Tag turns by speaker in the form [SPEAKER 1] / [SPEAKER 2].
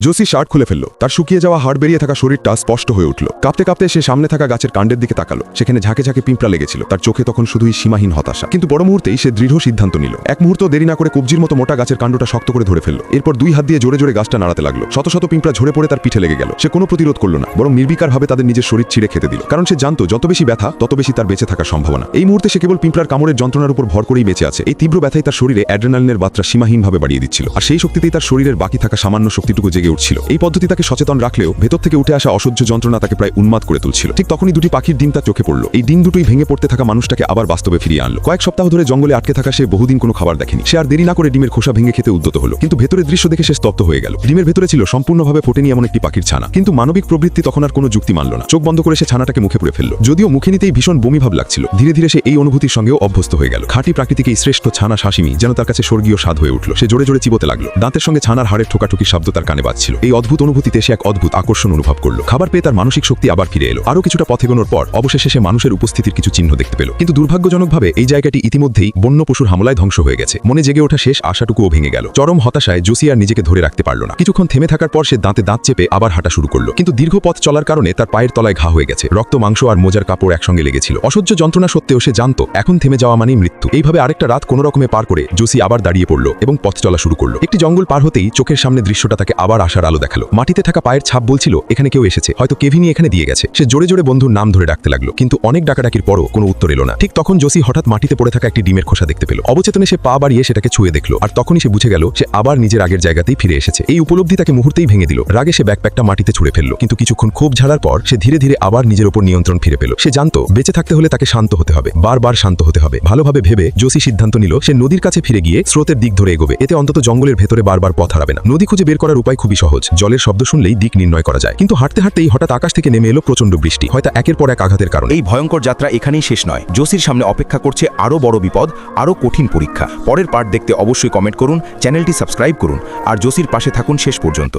[SPEAKER 1] জোসি shirt খুলে ফেলল। তার শুকিয়ে যাওয়া হাড় বেরিয়ে থাকা শরীরটা স্পষ্ট হয়ে উঠল। কাঁপতে কাঁপতে সে সামনে থাকা গাছের কাণ্ডের দিকে তাকালো। সেখানে ঝাঁকে ঝাঁকে পিঁপড়া লেগেছিল। তার চোখে তখন শুধুই সীমাহীন হতাশা। কিন্তু বড় মুহূর্তেই সে দৃঢ় সিদ্ধান্ত নিল। এক মুহূর্ত দেরি না করে কবজির মতো মোটা গাছের কাণ্ডটা শক্ত করে ধরে ফেলল। এরপর দুই হাত দিয়ে জোরে জোরে গাছটা নাড়াতে লাগলো। শত শত পিঁপড়া ঝরে পড়ে তার পিঠে লেগে গেল। সে কোনো প্রতিরোধ করল না, বরং নির্বিকারভাবে তাদের নিজের শরীর ছিঁড়ে খেতে দিল। কারণ সে জানতো যত বেশি ব্যথা তত বেশি তার বেঁচে থাকার সম্ভাবনা। এই মুহূর্তে সে কেবল পিঁপড়ার কামড়ের যন্ত্রণার উপর ভর করেই বেঁচে আছে। এই তীব্র ব্যথাই তার শরীরে অ্যাড্রেনালিনের মাত্রা সীমাহীনভাবে বাড়িয়ে দিচ্ছিল। আর সেই শক্তিতেই তার শরীরের বাকি থাকা সামান্য শক্তিটুকু জেগে উঠছিল। এই পদ্ধতি তাকে সচেতন রাখলেও ভেতর থেকে উঠে আসা অসহ্য যন্ত্রণা তাকে প্রায় উন্মাদ করে তুলছিল। ঠিক তখনই দুটি পাখির ডিম তার চোখে পড়ল। এই ডিম দুটোই ভেঙে পড়তে থাকা মানুষটাকে আবার বাস্তবে ফিরিয়ে আনলো। কয়েক সপ্তাহ ধরে জঙ্গলে আটকে থাকা সে বহুদিন কোনো খাবার দেখেনি। সে আর দেরি না করে ডিমের খোসা ভেঙে খেতে উদ্যত হলো। কিন্তু ভেতরের দৃশ্য দেখে সে স্তব্ধ হয়ে গেল। ডিমের ভেতরে ছিল সম্পূর্ণভাবে ফোটেনি এমন একটি পাখির ছানা। কিন্তু মানবিক প্রবৃত্তি তখন আর কোনো যুক্তি মানল না। চোখ বন্ধ করে সে ছানাটাকে মুখে পুরে ফেলল। যদিও মুখে নিতেই ভীষণ বমিভাব লাগছিল, ধীরে ধীরে সে এই অনুভূতির সঙ্গেও অভ্যস্ত হয়ে গেল। খাঁটি প্রাকৃতিক এই শ্রেষ্ঠ ছানা শাসিমি যেন তার কাছে স্বর্গীয় স্বাদ হয়ে উঠল। সে জোরে জোরে চিবোতে লাগলো। দাঁতের সঙ্গে ছানার হাড়ের ঠোকাঠুকি শব্দ তার কানে বাজছিল। এই অদ্ভুত অনুভূতিতে সে এক অদ্ভুত আকর্ষণ অনুভব করলো। খাবার পেয়ে তার মানসিক শক্তি আবার ফিরে এলো। আরও কিছুটা পথ এগোনোর পর অবশেষে সে মানুষের উপস্থিতির কিছু চিহ্ন দেখতে পেল। কিন্তু দুর্ভাগ্যজনকভাবে এই জায়গাটি ইতিমধ্যেই বন্য পশুর হামলায় ধ্বংস হয়ে গেছে। মনে জেগে ওঠা শেষ আশাটুকুও ভেঙে গেল। চরম হতাশায় জোসি আর নিজেকে ধরে রাখতে পারল না। কিছুক্ষণ থেমে থাকার পর সে দাঁতে দাঁত চেপে আবার হাঁটা শুরু করলো। কিন্তু দীর্ঘ পথ চলার কারণে তার পায়ের তলায় ঘা হয়ে গেছে। রক্ত, মাংস আর মোজার কাপড় একসঙ্গে লেগেছিল। অসহ্য যন্ত্রণা সত্ত্বেও সে জানতো এখন থেমে যাওয়া মানেই মৃত্যু। এইভাবে আরেকটা রাত কোনো রকমে পার করে জোসি আবার দাঁড়িয়ে পড়ল এবং পথ চলা শুরু করলো। একটি জঙ্গল পার হতেই চোখের সামনে দৃশ্যটা তাকে আবার আশার আলো দেখালো। মাটিতে থাকা পায়ের ছাপ বলছিল এখানে কেউ এসেছে, হয়তো কেভিনি এখানে দিয়ে গেছে। সে জোরে জোরে বন্ধুর নাম ধরে ডাকতে লাগলো, কিন্তু অনেক ডাকাডাকির পরও কোনো উত্তর এলো না। ঠিক তখন জোসি হঠাৎ মাটিতে পড়ে থাকা একটি ডিমের খোসা দেখতে পেল। অবচেতনে সে পা বাড়িয়ে সেটাকে ছুঁয়ে দেখলো। আর তখনই সে বুঝে গেল সে আবার নিজের আগের জায়গাতেই ফিরে এসেছে। এই উপলব্ধি তাকে মুহূর্তেই ভেঙে দিল। রাগে সে ব্যাকপ্যাকটা মাটিতে ছুঁড়ে ফেলল। কিন্তু কিছুক্ষণ ক্ষোভ ঝাড়ার পর সে ধীরে ধীরে আবার নিজের উপর নিয়ন্ত্রণ ফিরে পেল। সে জানতো বেঁচে থাকতে হলে তাকে শান্ত হতে হবে, বারবার শান্ত হতে হবে। ভালোভাবে ভেবে জোসি সিদ্ধান্ত নিল সে নদীর কাছে ফিরে গিয়ে স্রোতের দিক ধরে এগোবে। এতে অন্তত জঙ্গলের ভেতরে বারবার পথ হারাবে না। নদী খুঁজে বের করার উপায় খুবই সহজ। জলের শব্দ শুনলেই দিক নির্ণয় করা যায়। কিন্তু হাঁটতে হাঁটতেই হঠাৎ আকাশ থেকে নেমে এলো প্রচণ্ড বৃষ্টি, হয়তো একের পর এক আঘাতের কারণে।
[SPEAKER 2] এই ভয়ঙ্কর যাত্রা এখানেই শেষ নয়। জোসির সামনে অপেক্ষা করছে আরও বড় বিপদ, আরও কঠিন পরীক্ষা। পরের পার্ট দেখতে অবশ্যই কমেন্ট করুন, চ্যানেলটি সাবস্ক্রাইব করুন আর জোসির পাশে থাকুন শেষ পর্যন্ত।